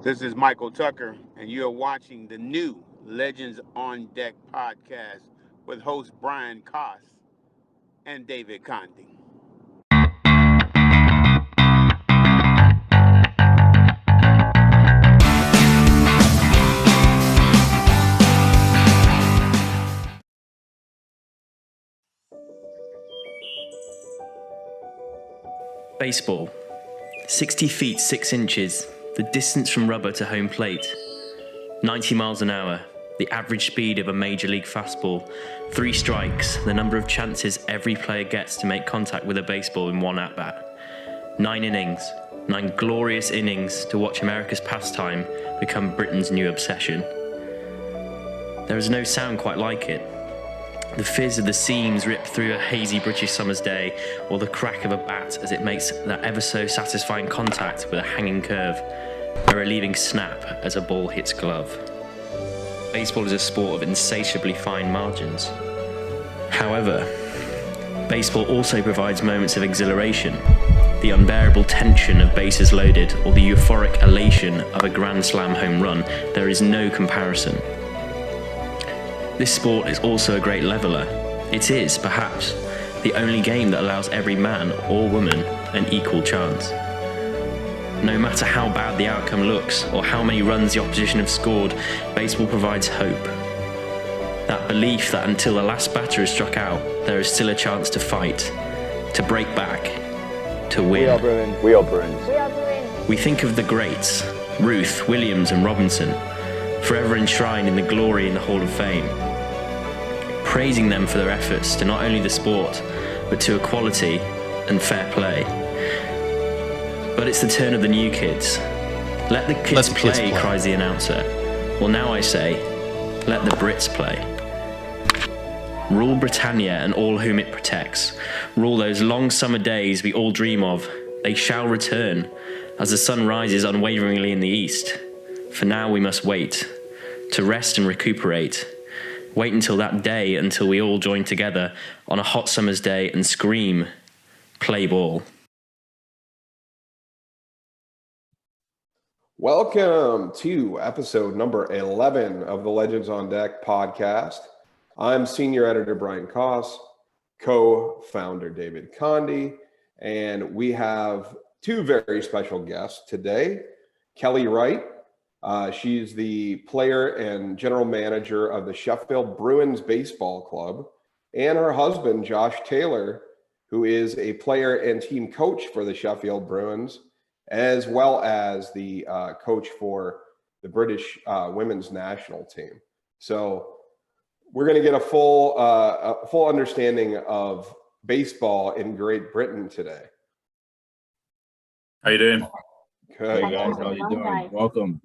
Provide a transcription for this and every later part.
This is Michael Tucker, and you're watching the new Legends on Deck podcast with host Brian Koss and David Conde. Baseball. 60 feet 6 inches, the distance from rubber to home plate. 90 miles an hour, the average speed of a major league fastball. 3 strikes, the number of chances every player gets to make contact with a baseball in one at-bat. 9 innings, 9 glorious innings to watch America's pastime become Britain's new obsession. There is no sound quite like it. The fizz of the seams rip through a hazy British summer's day, or the crack of a bat as it makes that ever so satisfying contact with a hanging curve, a relieving snap as a ball hits glove. Baseball is a sport of insatiably fine margins. However, baseball also provides moments of exhilaration, the unbearable tension of bases loaded, or the euphoric elation of a grand slam home run. There is no comparison. This sport is also a great leveler. It is, perhaps, the only game that allows every man or woman an equal chance. No matter how bad the outcome looks or how many runs the opposition have scored, baseball provides hope. That belief that until the last batter is struck out, there is still a chance to fight, to break back, to win. We are Bruins. We are Bruins. We are Bruins. We think of the greats, Ruth, Williams and Robinson, forever enshrined in the glory in the Hall of Fame, praising them for their efforts to not only the sport, but to equality and fair play. But it's the turn of the new kids. Let the kids play, cries the announcer. Well, now I say, let the Brits play. Rule Britannia and all whom it protects. Rule those long summer days we all dream of. They shall return as the sun rises unwaveringly in the east. For now we must wait, to rest and recuperate. Wait until that day, until we all join together on a hot summer's day and scream, play ball. Welcome to episode number 11 of the Legends on Deck podcast. I'm senior editor Brian Koss, co-founder David Conde, and we have 2 very special guests today. Kelly Wright. She's the player and general manager of the Sheffield Bruins Baseball Club, and her husband, Josh Taylor, who is a player and team coach for the Sheffield Bruins, as well as the coach for the British women's national team. So we're going to get a full understanding of baseball in Great Britain today. How you doing? Good. Hey guys, how you doing?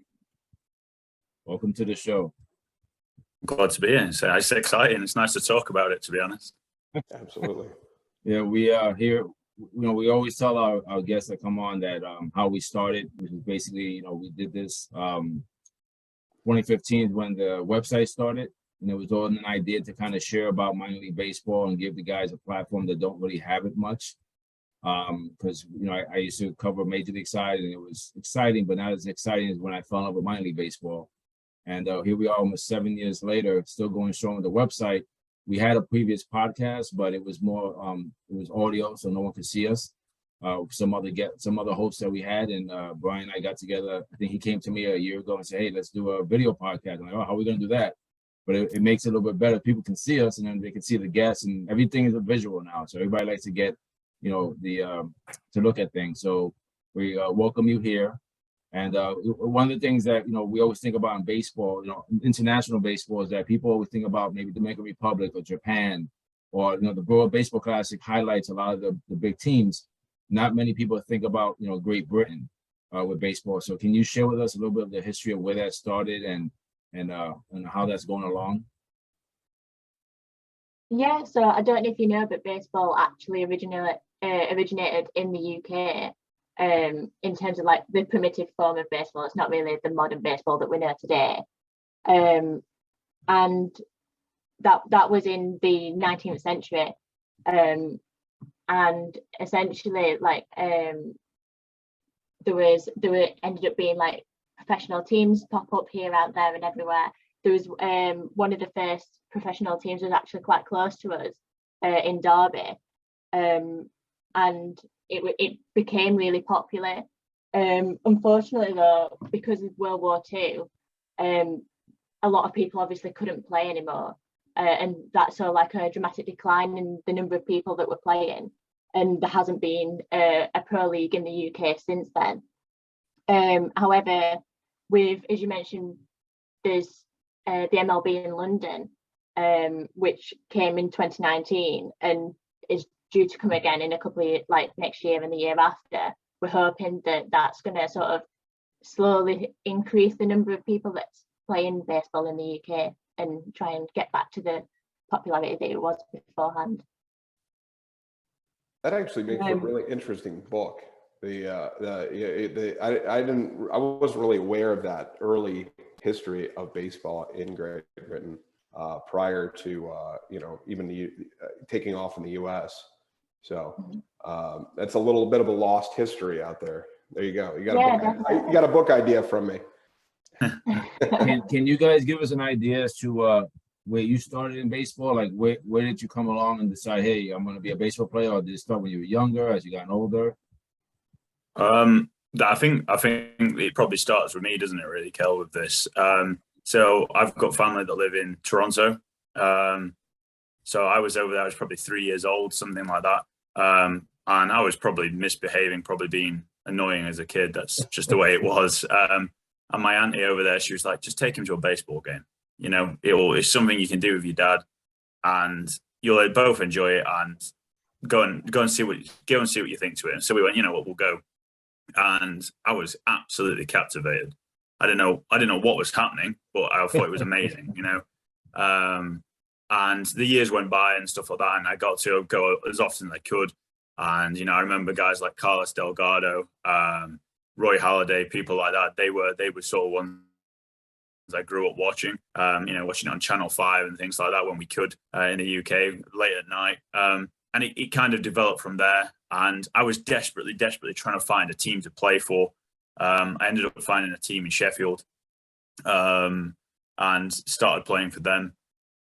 Welcome to the show. Glad to be here. So it's exciting. It's nice to talk about it, to be honest. Absolutely. Yeah, we are here. You know, we always tell our guests that come on that how we started, which is basically, we did this 2015 when the website started, and it was all an idea to kind of share about minor league baseball and give the guys a platform that don't really have it much. Because I used to cover Major League side, and it was exciting, but not as exciting as when I fell in love with minor league baseball. And here we are almost 7 years later, still going strong with the website. We had a previous podcast, but it was more it was audio, so no one could see us. Some other hosts that we had, and Brian and I got together. I think he came to me a year ago and said, "Hey, let's do a video podcast." I'm like, "Oh, how are we going to do that?" But it makes it a little bit better. People can see us, and then they can see the guests, and everything is a visual now. So everybody likes to get to look at things. So we welcome you here. And one of the things that, we always think about in baseball, international baseball, is that people always think about maybe Dominican Republic or Japan, or, the World Baseball Classic highlights a lot of the big teams. Not many people think about, Great Britain with baseball. So can you share with us a little bit of the history of where that started and how that's going along? Yeah, so I don't know if you know, but baseball actually originated in the UK. In terms of like the primitive form of baseball, it's not really the modern baseball that we know today. And that was in the 19th century. And essentially, like, there ended up being like professional teams pop up here, out there, and everywhere. There was one of the first professional teams was actually quite close to us in Derby, and it became really popular. Unfortunately, though, because of World War II, a lot of people obviously couldn't play anymore, and that saw like a dramatic decline in the number of people that were playing, and there hasn't been a pro league in the UK since then. However, as you mentioned, there's the MLB in London, which came in 2019 and is due to come again in a couple of years, like next year and the year after. We're hoping that that's going to sort of slowly increase the number of people that's playing baseball in the UK and try and get back to the popularity that it was beforehand. That actually makes a really interesting book. I wasn't really aware of that early history of baseball in Great Britain prior to even taking off in the U.S. So that's a little bit of a lost history out there. There you go. You got a book idea from me. Can you guys give us an idea as to where you started in baseball? Like where did you come along and decide, hey, I'm going to be a baseball player? Or did it start when you were younger, as you got older? I think it probably starts with me, doesn't it, really, Kel, with this. So I've got family that live in Toronto. So I was over there, I was probably 3 years old, something like that. And I was probably misbehaving, probably being annoying as a kid. That's just the way it was. And my auntie over there, she was like, just take him to a baseball game. You know, it's something you can do with your dad, and you'll both enjoy it, and go and see what you think to it. And so we went, you know what, we'll go. And I was absolutely captivated. I didn't know what was happening, but I thought it was amazing, you know. And the years went by and stuff like that, and I got to go as often as I could. And you know, I remember guys like Carlos Delgado, Roy Halladay, people like that. They were sort of ones I grew up watching. Watching it on Channel 5 and things like that when we could in the UK late at night. And it kind of developed from there. And I was desperately trying to find a team to play for. I ended up finding a team in Sheffield, and started playing for them.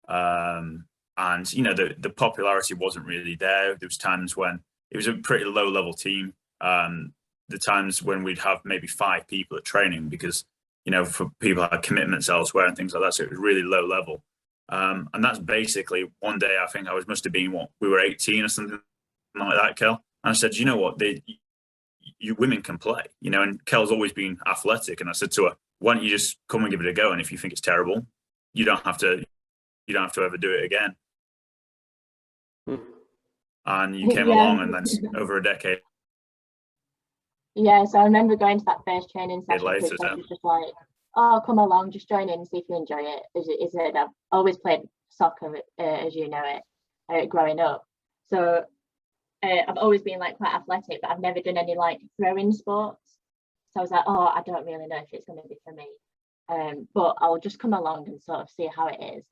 And you know, the popularity wasn't really there. There was times when it was a pretty low level team. The times when we'd have maybe 5 people at training because, you know, for people had commitments elsewhere and things like that. So it was really low level. And that's basically one day, I think must have been we were 18 or something like that, Kel. And I said, you know what, you women can play, you know, and Kel's always been athletic. And I said to her, why don't you just come and give it a go? And if you think it's terrible, you don't have to ever do it again. And you came along, and then over a decade. Yeah, so I remember going to that first training session. Later, which I was just like, oh, come along, just join in and see if you enjoy it. I've always played soccer, as you know it, growing up. So I've always been like quite athletic, but I've never done any like throwing sports. So I was like, oh, I don't really know if it's going to be for me. But I'll just come along and sort of see how it is.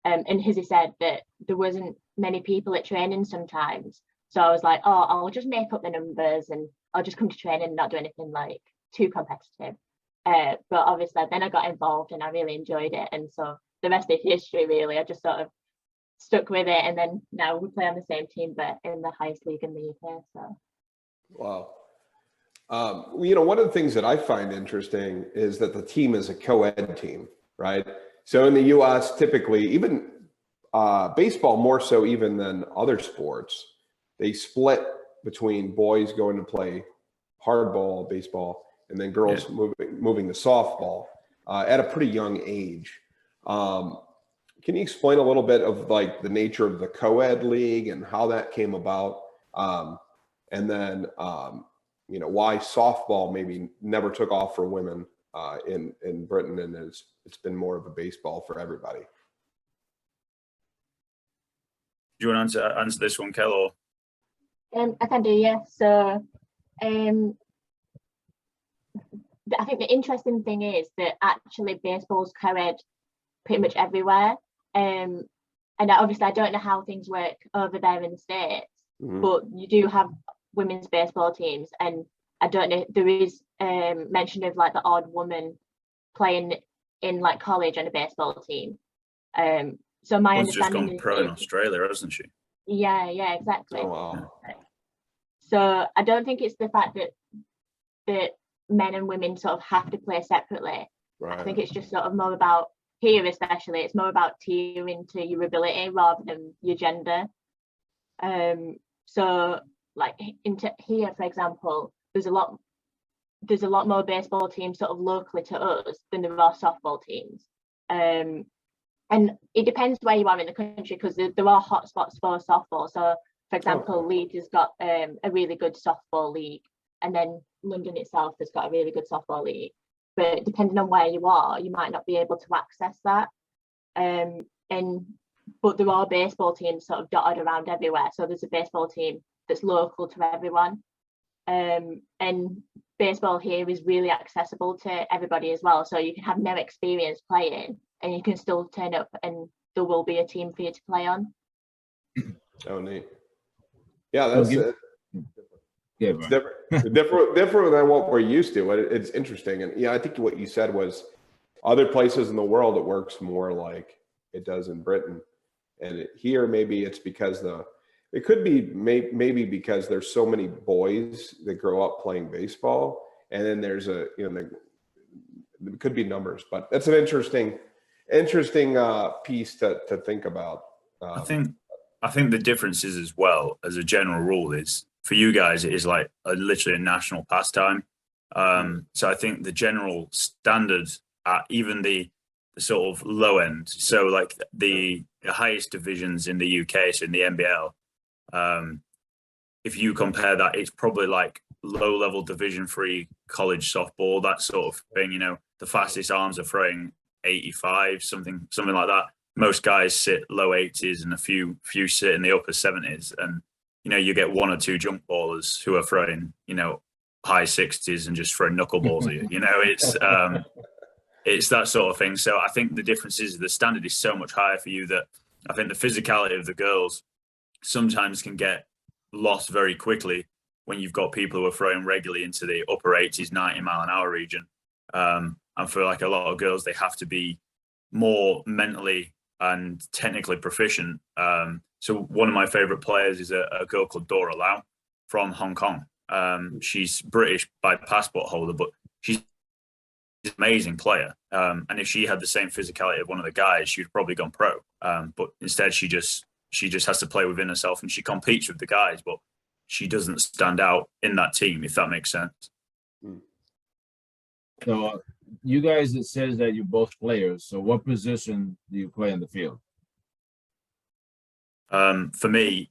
And Hizzy said that there wasn't many people at training sometimes. So I was like, oh, I'll just make up the numbers and I'll just come to training and not do anything like too competitive. But obviously then I got involved and I really enjoyed it. And so the rest is history, really. I just sort of stuck with it. And then now we play on the same team, but in the highest league in the UK. So. Wow. One of the things that I find interesting is that the team is a co-ed team, right? So in the US, typically, even baseball more so even than other sports, they split between boys going to play hardball, baseball, and then girls moving to softball at a pretty young age. Can you explain a little bit of like the nature of the co-ed league and how that came about? And then, why softball maybe never took off for women in Britain, and it's been more of a baseball for everybody. Do you want to answer this one, Kel? Or? I can do, yeah. So I think the interesting thing is that actually baseball's co-ed pretty much everywhere. And obviously I don't know how things work over there in the States, but you do have women's baseball teams, and I don't know, there is mention of like the odd woman playing in like college on a baseball team. So my One's just understanding gone pro in Australia, hasn't she? Yeah, exactly. Oh, wow. So I don't think it's the fact that men and women sort of have to play separately. Right. I think it's just sort of more about, here especially, it's more about tiering to your ability rather than your gender. So like here, for example, there's a lot more baseball teams sort of locally to us than there are softball teams. And it depends where you are in the country, because there are hotspots for softball. So, for example, Leeds has got a really good softball league, and then London itself has got a really good softball league. But depending on where you are, you might not be able to access that. But there are baseball teams sort of dotted around everywhere. So there's a baseball team that's local to everyone. And baseball here is really accessible to everybody as well. So you can have no experience playing, and you can still turn up, and there will be a team for you to play on. Oh, neat. Yeah, that's Right. it's different than what we're used to. It's interesting, and yeah, I think what you said was other places in the world it works more like it does in Britain, and here maybe it's because it could be maybe because there's so many boys that grow up playing baseball, and then there's there could be numbers, but that's an interesting piece to think about. I think the difference is, as well, as a general rule, is for you guys it is like literally a national pastime. So I think the general standard at even the sort of low end, so like the highest divisions in the UK, so in the NBL, if you compare that, it's probably like low level Division 3 college softball, that sort of thing. The fastest arms are throwing 85, something like that. Most guys sit low 80s, and a few sit in the upper 70s, and you get one or two jump ballers who are throwing high 60s and just throwing knuckleballs at you. It's that sort of thing. So I think the difference is the standard is so much higher for you that I think the physicality of the girls sometimes can get lost very quickly when you've got people who are throwing regularly into the upper 80s, 90-mile-an-hour region. And for like a lot of girls, they have to be more mentally and technically proficient. So one of my favorite players is a girl called Dora Lau from Hong Kong. She's British by passport holder, but she's an amazing player. And if she had the same physicality of one of the guys, she'd probably gone pro. But instead, she just has to play within herself, and she competes with the guys, but she doesn't stand out in that team, if that makes sense. So you guys, it says that you're both players. So what position do you play in the field? For me,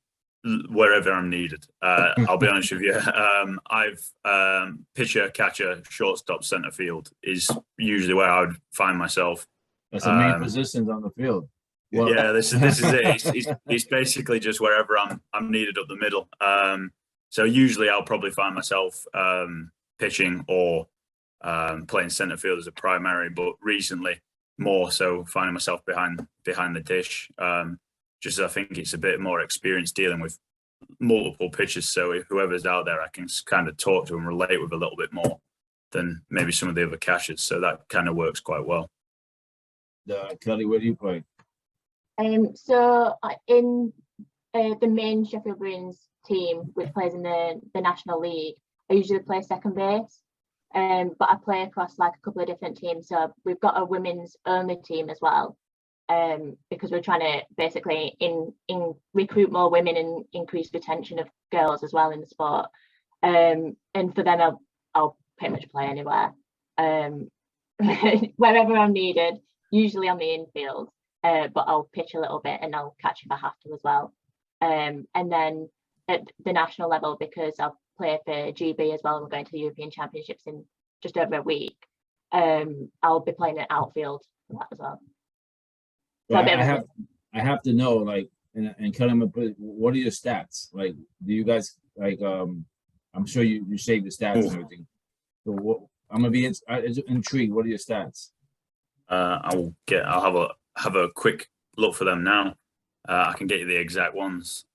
wherever I'm needed. I'll be honest with you. I've pitcher, catcher, shortstop, center field is usually where I would find myself. That's the main positions on the field. Well, yeah, this is it. It's basically just wherever I'm needed up the middle. So usually I'll probably find myself pitching or playing center field as a primary, but recently more so finding myself behind the dish. Just I think it's a bit more experience dealing with multiple pitchers. So whoever's out there, I can kind of talk to and relate with a little bit more than maybe some of the other catchers. So that kind of works quite well. Kelly, where do you play? So in the main Sheffield Bruins team, which plays in the National League, I usually play second base. But I play across like a couple of different teams. So we've got a women's only team as well, because we're trying to basically recruit more women and increase retention of girls as well in the sport. And for them, I'll pretty much play anywhere, wherever I'm needed, usually on the infield. But I'll pitch a little bit and I'll catch if I have to as well. And then at the national level, because I'll play for GB as well, and we're going to the European Championships in just over a week, I'll be playing an outfield for that as well. So I have to know, like, and Kelly, what are your stats? Like, do you guys like? I'm sure you save the stats and everything. So I'm gonna be intrigued. What are your stats? I'll have a quick look for them now. I can get you the exact ones.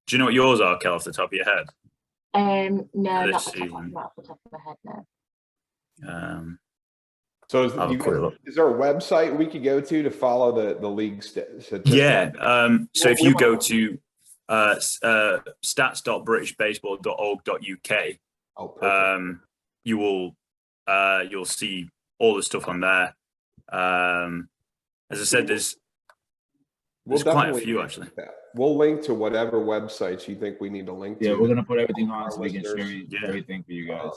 Do you know what yours are, Kel, off the top of your head? No, not off the top of my head, no. So Have a quick look. is there a website we could go to follow the league statistics? Yeah. So if you go might- to stats.britishbaseball.org.uk, Oh, perfect. you'll see all the stuff on there. As I said, there's quite a definitely few link actually. to that. We'll link to whatever websites you think we need to link to. Yeah, we're gonna put everything on so Our we can share listeners. everything for you guys.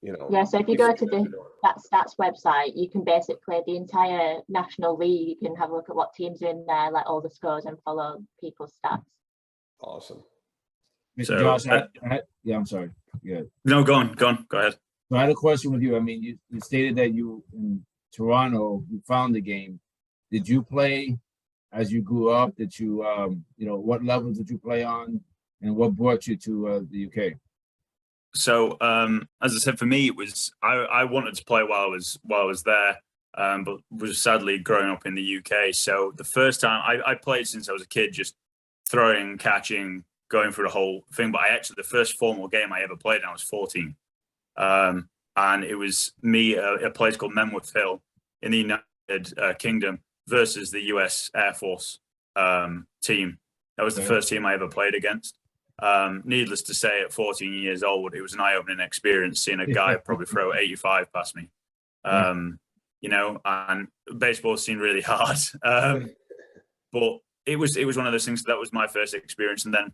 Yeah, so if you go to that stats website, you can basically the entire National League, you can have a look at what teams are in there, like all the scores, and follow people's stats. Awesome. Mr. Josh, yeah, I'm sorry. Yeah. No, go on. Go ahead. So I had a question with you. I mean, you stated that you in Toronto, you found the game. Did you play as you grew up? Did you, what levels did you play on, and what brought you to the UK? So, as I said, for me, it was I wanted to play while I was there, but was sadly growing up in the UK. So the first time I played since I was a kid, just throwing, catching, going through the whole thing. But the first formal game I ever played, I was 14, and it was me a place called Menworth Hill in the United Kingdom versus the US Air Force team. That was the first team I ever played against. Needless to say, at 14 years old, it was an eye-opening experience seeing a guy probably throw 85 past me. And baseball seemed really hard. But it was one of those things that was my first experience. And then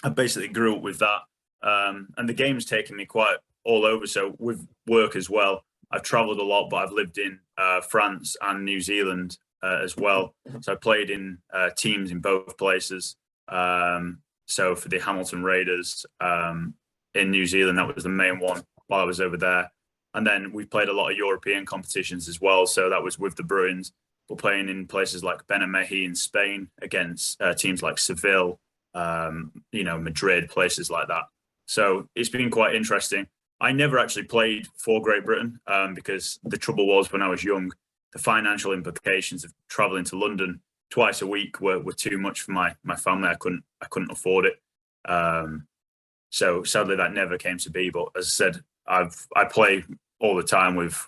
I basically grew up with that. And the game's taken me quite all over. So with work as well, I've traveled a lot, but I've lived in France and New Zealand as well. So I played in teams in both places. So for the Hamilton Raiders in New Zealand, that was the main one while I was over there. And then we played a lot of European competitions as well. So that was with the Bruins. We're playing in places like Benamejí in Spain against teams like Seville, Madrid, places like that. So it's been quite interesting. I never actually played for Great Britain because the trouble was when I was young, the financial implications of traveling to London twice a week were too much for my family. I couldn't afford it. So sadly that never came to be. But as I said, I play all the time with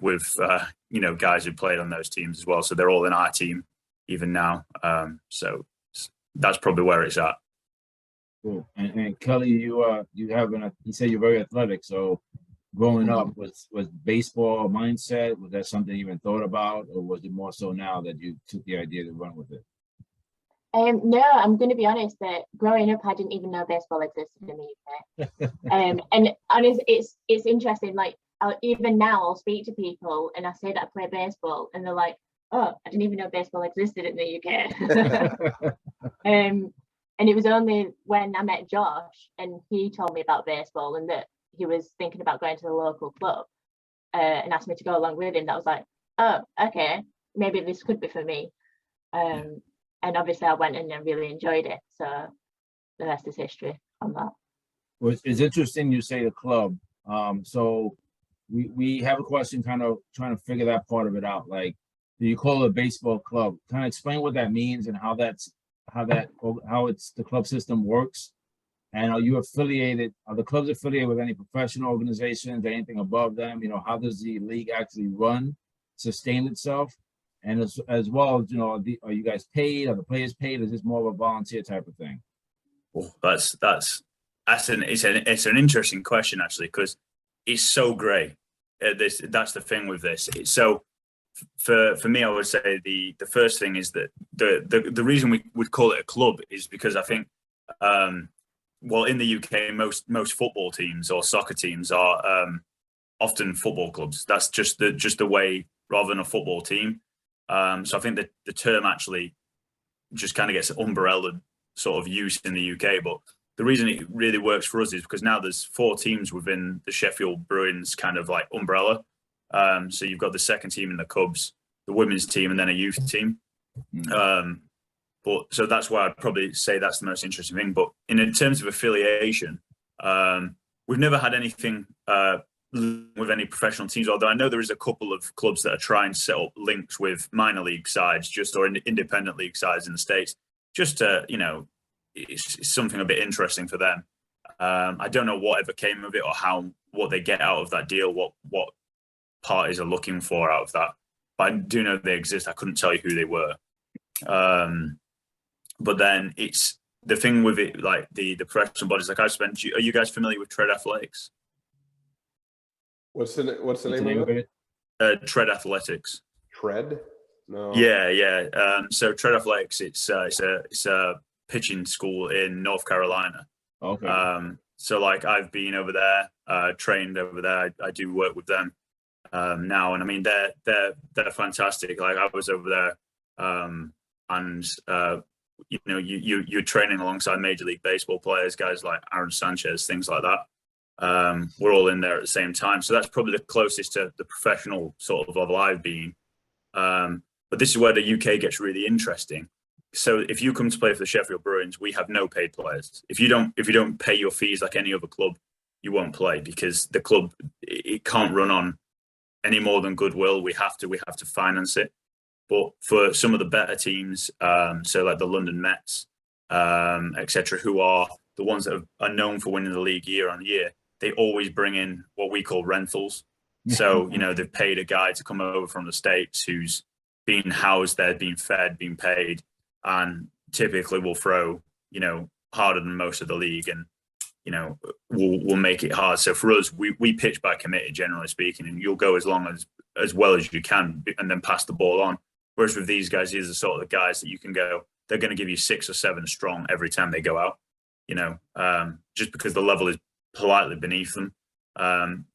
guys who played on those teams as well. So they're all in our team even now. So that's probably where it's at. Cool. And Kelly, you said you're very athletic. So growing up, was baseball a mindset? Was that something you even thought about, or was it more so now that you took the idea to run with it? No, I'm going to be honest that growing up, I didn't even know baseball existed in the UK. And it's interesting. Like even now, I'll speak to people and I say that I play baseball, and they're like, "Oh, I didn't even know baseball existed in the UK." And it was only when I met Josh and he told me about baseball and that he was thinking about going to the local club and asked me to go along with him, that I was like, "Oh, okay, maybe this could be for me." And obviously I went and I really enjoyed it. So the rest is history on that. Well, it's interesting you say the club. So we have a question kind of trying to figure that part of it out. Like, do you call it a baseball club? Kind of explain what that means and how it's the club system works. And are the clubs affiliated with any professional organizations, anything above them? How does the league actually sustain itself? And as well as, are you guys paid? Are the players paid? Is this more of a volunteer type of thing? Oh, it's an interesting question actually, because it's so grey. That's the thing with this. So for me, I would say the first thing is that the reason we would call it a club is because I think in the UK most football teams or soccer teams are often football clubs. That's just the way, rather than a football team. So I think that the term actually just kind of gets umbrella sort of use in the UK. But the reason it really works for us is because now there's 4 teams within the Sheffield Bruins kind of like umbrella. So you've got the second team in the Cubs, the women's team, and then a youth team. But so that's why I'd probably say that's the most interesting thing. But in terms of affiliation, we've never had anything with any professional teams, although I know there is a couple of clubs that are trying to set up links with minor league sides or independent league sides in the States, just to, it's something a bit interesting for them. I don't know whatever came of it or what they get out of that deal, what parties are looking for out of that. But I do know they exist. I couldn't tell you who they were. But then it's the thing with it, like the professional bodies. Like are you guys familiar with Tread Athletics? What's the name of it? Tread Athletics. Tread? No. Yeah. So Tread Athletics, it's a pitching school in North Carolina. Okay. So like I've been over there, trained over there. I do work with them now, and I mean they're fantastic. Like I was over there, and you're training alongside Major League Baseball players, guys like Aaron Sanchez, things like that. We're all in there at the same time, so that's probably the closest to the professional sort of level I've been. But this is where the UK gets really interesting. So if you come to play for the Sheffield Bruins, we have no paid players. If you don't pay your fees like any other club, you won't play, because the club, it can't run on any more than goodwill. We have to finance it. But for some of the better teams, so like the London Mets, etc., who are the ones that are known for winning the league year on year, they always bring in what we call rentals. So, they've paid a guy to come over from the States who's being housed there, being fed, being paid, and typically will throw, harder than most of the league, and, we'll make it hard. So for us, we pitch by committee, generally speaking, and you'll go as well as you can and then pass the ball on. Whereas with these guys, these are sort of the guys that you can go, they're going to give you 6 or 7 strong every time they go out, just because the level is politely beneath them.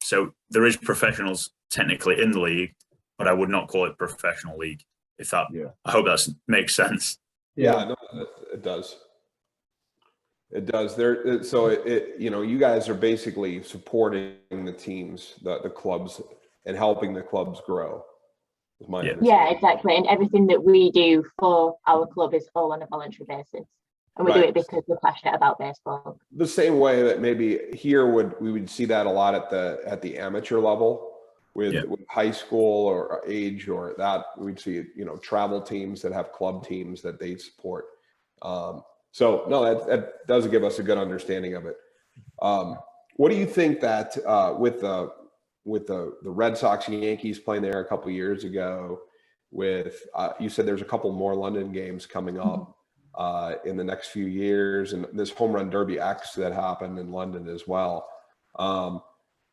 So there is professionals technically in the league, but I would not call it professional league. I hope that makes sense. Yeah, no, it does. It does. You guys are basically supporting the teams, the clubs, and helping the clubs grow. Yeah, exactly. And everything that we do for our club is all on a voluntary basis. And we do it because we're passionate about baseball. The same way that maybe here we would see that a lot at the amateur level with high school or age, or that we'd see, travel teams that have club teams that they support. So no, that does give us a good understanding of it. What do you think that with the Red Sox and Yankees playing there a couple of years ago, with you said there's a couple more London games coming up in the next few years, and this Home Run Derby X that happened in London as well.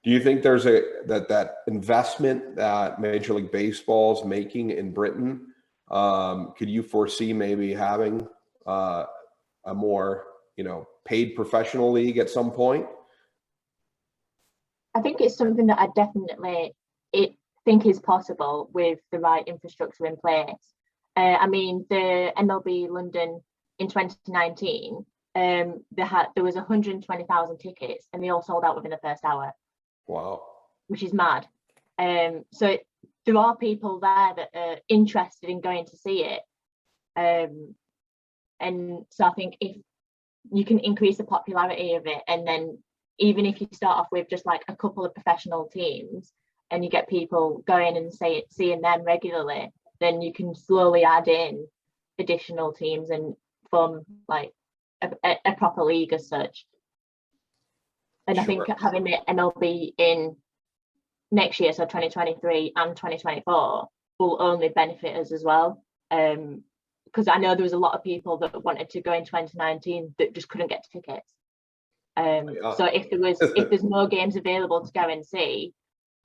Do you think there's that investment that Major League Baseball is making in Britain? Could you foresee maybe having a more paid professional league at some point? I think it's something that I definitely think is possible with the right infrastructure in place. I mean, the MLB London in 2019, there was 120,000 tickets, and they all sold out within the first hour. Wow. Which is mad. So there are people there that are interested in going to see it. And so I think if you can increase the popularity of it, and then even if you start off with just like a couple of professional teams and you get people going and seeing them regularly, then you can slowly add in additional teams and form like a proper league as such. And sure. I think having the MLB in next year, so 2023 and 2024, will only benefit us as well. Because I know there was a lot of people that wanted to go in 2019 that just couldn't get tickets. So if there's no games available to go and see,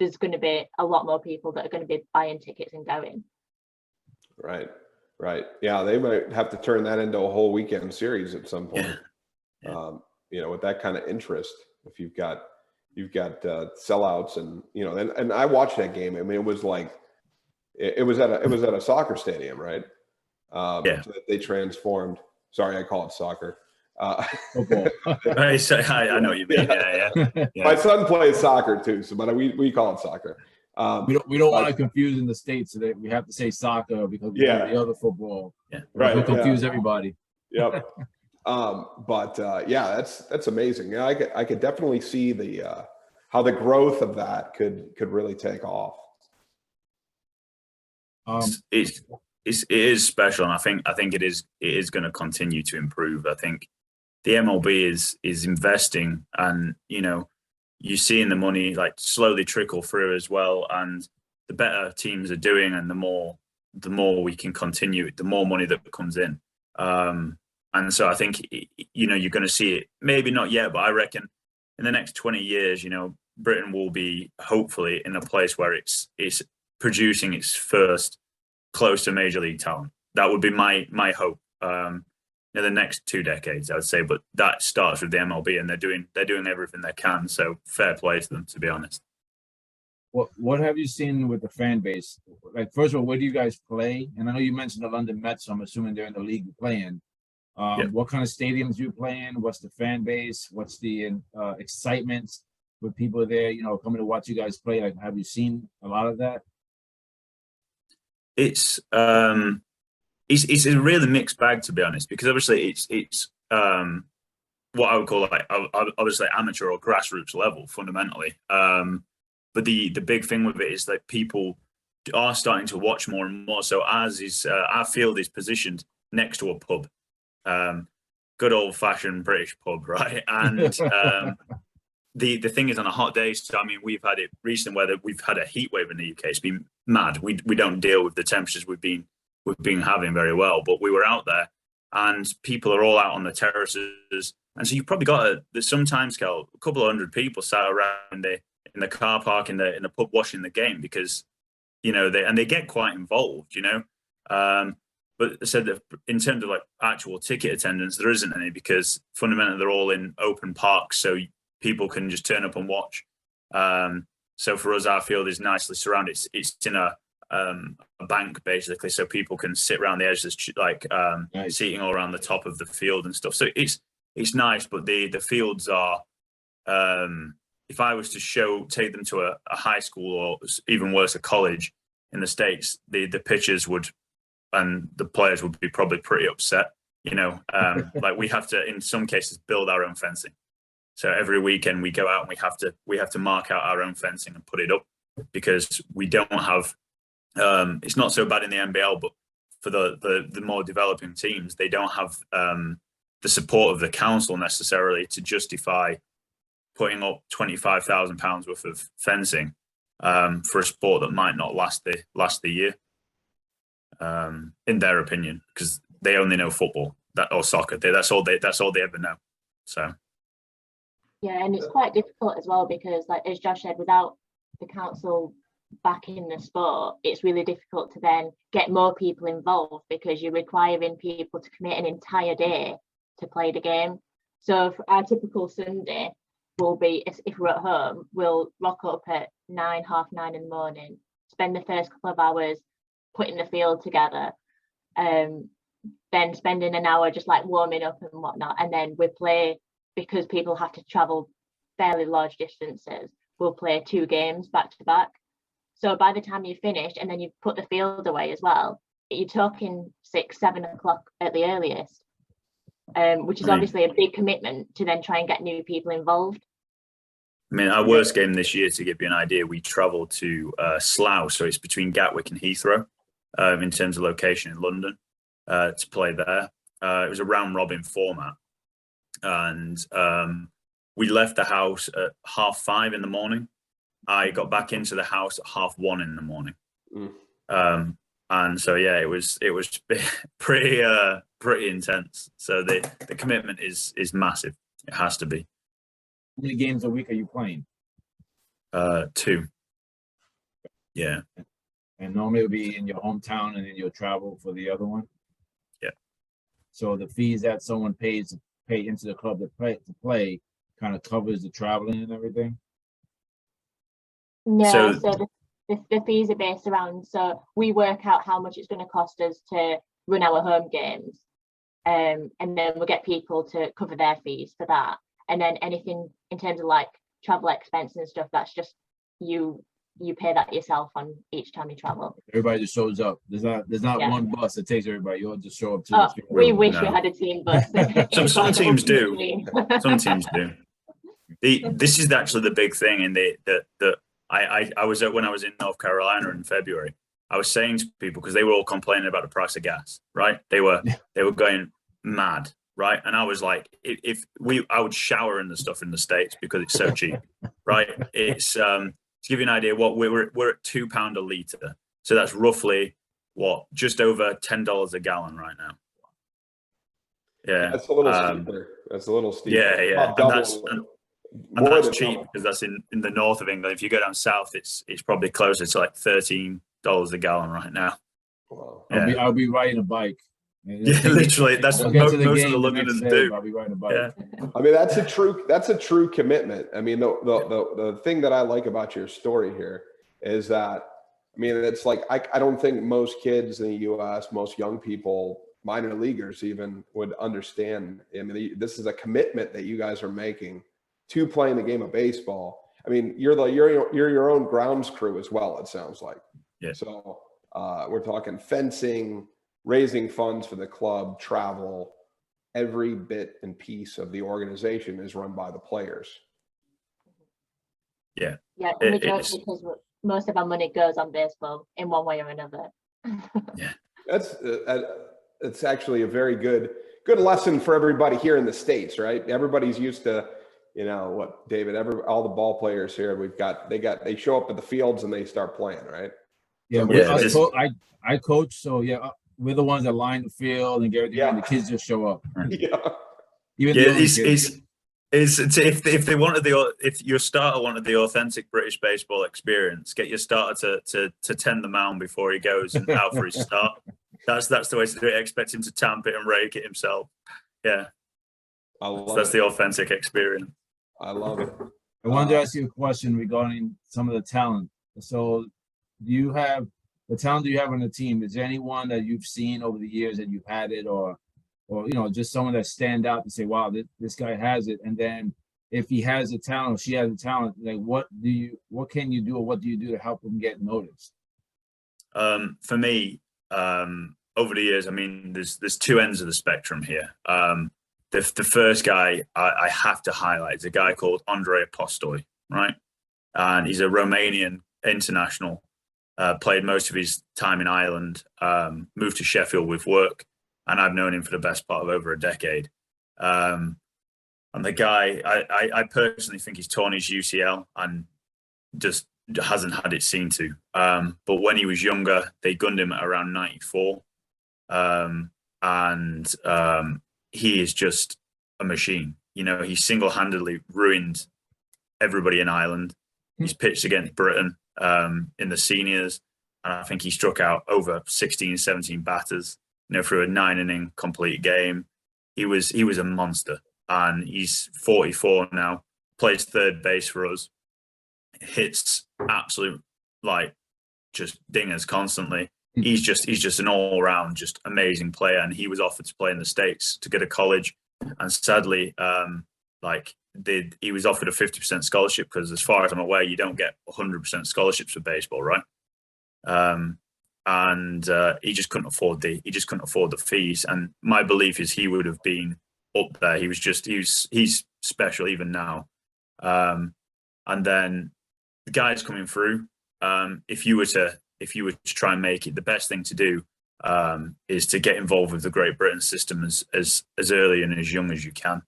there's going to be a lot more people that are going to be buying tickets and going. Right. Yeah, they might have to turn that into a whole weekend series at some point. Yeah. With that kind of interest, if you've got sellouts, and and I watched that game. I mean, it was like it was at a soccer stadium, right? So that they transformed. Sorry, I call it soccer. Football. I know what you mean. Yeah. My son plays soccer too, but we call it soccer. We don't want to confuse in the States, so that we have to say soccer because we have the other football. Yeah, right. We'll confuse everybody. Yep. That's amazing. Yeah, I could definitely see the how the growth of that could really take off. It is special, and I think it is going to continue to improve. I think the MLB is investing, and you're seeing the money like slowly trickle through as well. And the better teams are doing, and the more we can continue it, the more money that comes in. And so I think, you're going to see it, maybe not yet, but I reckon in the next 20 years, Britain will be hopefully in a place where it's producing its first close to major league talent. That would be my hope. In the next 2 decades, I would say, but that starts with the MLB, and they're doing everything they can. So fair play to them, to be honest. What have you seen with the fan base? Like, first of all, where do you guys play? And I know you mentioned the London Mets, so I'm assuming they're in the league you play in. What kind of stadiums do you play in? What's the fan base? What's the excitement with people there, coming to watch you guys play? Like, have you seen a lot of that? It's a really mixed bag, to be honest, because obviously it's what I would call obviously amateur or grassroots level fundamentally. But the big thing with it is that people are starting to watch more and more. So ours is our field is positioned next to a pub, good old fashioned British pub, right? And the thing is, on a hot day, so I mean, we've had it recent weather. We've had a heat wave in the UK. It's been mad. We don't deal with the temperatures we've been having very well. But we were out there, and people are all out on the terraces, and so you've probably got sometimes, Kel, a couple of hundred people sat around in the car park in the pub watching the game, because they get quite involved. But I said that in terms of like actual ticket attendance, there isn't any, because fundamentally they're all in open parks, so people can just turn up and watch. So for us, our field is nicely surrounded. It's in a bank basically, so people can sit around the edges, like Nice. seating all around the top of the field and stuff. So it's nice, but the fields are. If I was to take them to a high school, or even worse, a college in the States, the pitchers would, and the players would be probably pretty upset. Like, we have to, in some cases, build our own fencing. So every weekend we go out and we have to mark out our own fencing and put it up, because we don't have. It's not so bad in the NBL, but for the more developing teams, they don't have the support of the council necessarily to justify putting up £25,000 worth of fencing for a sport that might not last the year, in their opinion, because they only know football or soccer. That's all they ever know. So. Yeah, and it's quite difficult as well, because, like as Josh said, without the council backing the sport, it's really difficult to then get more people involved, because you're requiring people to commit an entire day to play the game. So for our typical Sunday will be, if we're at home, we'll rock up at 9:30 in the morning, spend the first couple of hours putting the field together, then spending an hour just like warming up and whatnot, and then we play. Because people have to travel fairly large distances, we'll play 2 games back to back. So by the time you've finished and then you've put the field away as well, you're talking 6-7 o'clock at the earliest, which is obviously a big commitment to then try and get new people involved. I mean, our worst game this year, to give you an idea, we travelled to Slough, so it's between Gatwick and Heathrow, in terms of location in London, to play there. It was a round robin format. And we left the house at 5:30 in the morning. I got back into the house at 1:30 in the morning. And so yeah, it was pretty intense. So the commitment is massive. It has to be. How many games a week are you playing? 2. Yeah. And normally it'll be in your hometown, and then you'll travel for the other one. Yeah. So the fees that someone pay into the club to play kind of covers the traveling and everything? No, so the fees are based around, so we work out how much it's going to cost us to run our home games, and then we'll get people to cover their fees for that. And then anything in terms of like travel expenses and stuff, that's just you pay that yourself on each time you travel. Everybody just shows up. There's not one bus that takes everybody. You all just show up to the field. We wish we No. had a team bus. Some teams do. Some teams do. This is actually the big thing in I was when I was in North Carolina in February. I was saying to people, because they were all complaining about the price of gas, right? They were going mad, right? And I was like, I would shower in the stuff in the States because it's so cheap, right? It's to give you an idea, what we're at £2 a litre. So that's roughly just over $10 a gallon right now. Yeah, that's a little steeper. That's a little steeper. Yeah. And that's cheap because that's in the north of England. If you go down south, it's probably closer to like $13 a gallon right now. Wow. Yeah. I'll be riding a bike. Yeah, literally. That's what most of the Londoners do. I'll be riding a bike. Yeah. I mean, that's a true commitment. I mean, the thing that I like about your story here is that, I mean, it's like, I don't think most kids in the U.S., most young people, minor leaguers even, would understand. I mean, this is a commitment that you guys are making to playing the game of baseball. I mean, you're your own grounds crew as well, it sounds like. Yeah. So we're talking fencing, raising funds for the club, travel, every bit and piece of the organization is run by the players. Yeah. Yeah, and we joke because most of our money goes on baseball in one way or another. Yeah. It's actually a very good lesson for everybody here in the States, right? Everybody's used to, what, David, all the ball players here, they show up at the fields and they start playing, right? Yeah, I coach, so yeah, we're the ones that line the field and get everything, and the kids just show up. Yeah. If your starter wanted the authentic British baseball experience, get your starter to tend the mound before he goes out for his start. That's the way to do it. Expect him to tamp it and rake it himself. Yeah, that's the authentic experience. I love it. I wanted to ask you a question regarding some of the talent. So, do you have the talent you have on the team? Is there anyone that you've seen over the years that you've had it, or just someone that stand out to say, wow, this guy has it? And then if he has a talent, or she has a talent, like what can you do, or what do you do to help him get noticed? For me, over the years, I mean, there's two ends of the spectrum here. The first guy I have to highlight is a guy called Andrei Apostoi, right? And he's a Romanian international, played most of his time in Ireland, moved to Sheffield with work, and I've known him for the best part of over a decade. And the guy, I personally think he's torn his UCL and just hasn't had it seen to. But when he was younger, they gunned him at around 94. And he is just a machine. He single-handedly ruined everybody in Ireland. He's pitched against Britain in the seniors, and I think he struck out over 16, 17 batters, through a 9-inning complete game. He was a monster, and he's 44 now, plays third base for us, hits absolute, just dingers constantly. He's just an all-around, just amazing player, and he was offered to play in the States to go to college, and sadly, he was offered a 50% scholarship because, as far as I'm aware, you don't get 100% scholarships for baseball, right? And he just couldn't afford the fees. And my belief is he would have been up there. He's special even now. And then the guys coming through, if you were to try and make it, the best thing to do is to get involved with the Great Britain system as early and as young as you can.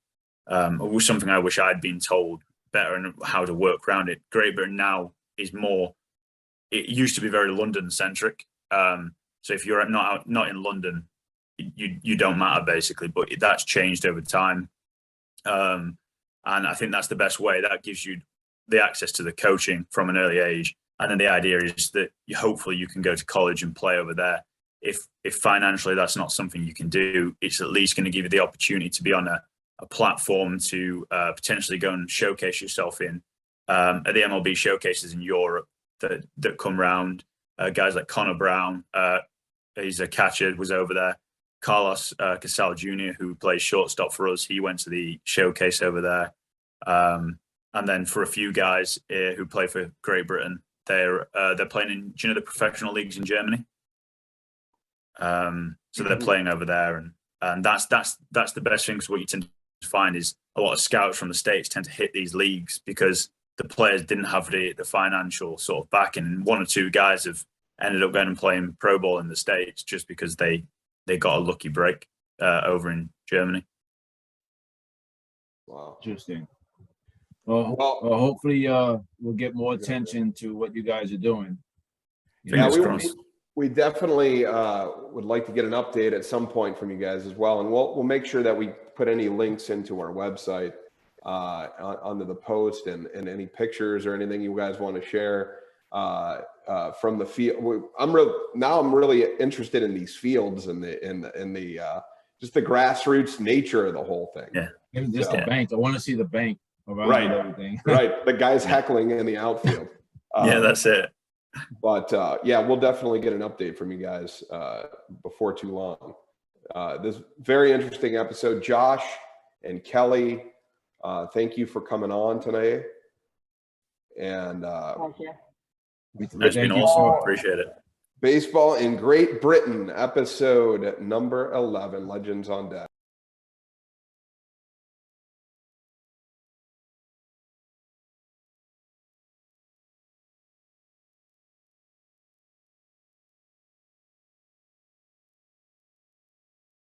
It was something I wish I'd been told better and how to work around it. Great Britain now is more. It used to be very London centric. So if you're not in London, you don't matter basically. But that's changed over time, and I think that's the best way. That gives you the access to the coaching from an early age. And then the idea is that hopefully you can go to college and play over there. If financially that's not something you can do, it's at least going to give you the opportunity to be on a platform to potentially go and showcase yourself in at the MLB showcases in Europe that come round. Guys like Connor Brown, he's a catcher, was over there. Carlos Casal Jr., who plays shortstop for us, he went to the showcase over there. And then for a few guys who play for Great Britain, they're playing in, the professional leagues in Germany? So they're playing over there, and that's the best thing. Because what you tend to find is a lot of scouts from the States tend to hit these leagues because the players didn't have the financial sort of backing. And one or two guys have ended up going and playing pro ball in the States just because they got a lucky break over in Germany. Wow, interesting. Well, Well, hopefully, we'll get more attention to what you guys are doing. yeah, Fingers crossed. we definitely would like to get an update at some point from you guys as well, and we'll make sure that we put any links into our website onto the post and any pictures or anything you guys want to share from the field. I'm really interested in these fields and the just the grassroots nature of the whole thing. Yeah, maybe just the bank. I want to see the bank around Right. everything. Right, the guys heckling in the outfield. Yeah, that's it. But yeah, we'll definitely get an update from you guys before too long. This very interesting episode. Josh and Kelly, thank you for coming on today. And It's been awesome. Appreciate it. Baseball in Great Britain, episode number 11, Legends on Deck.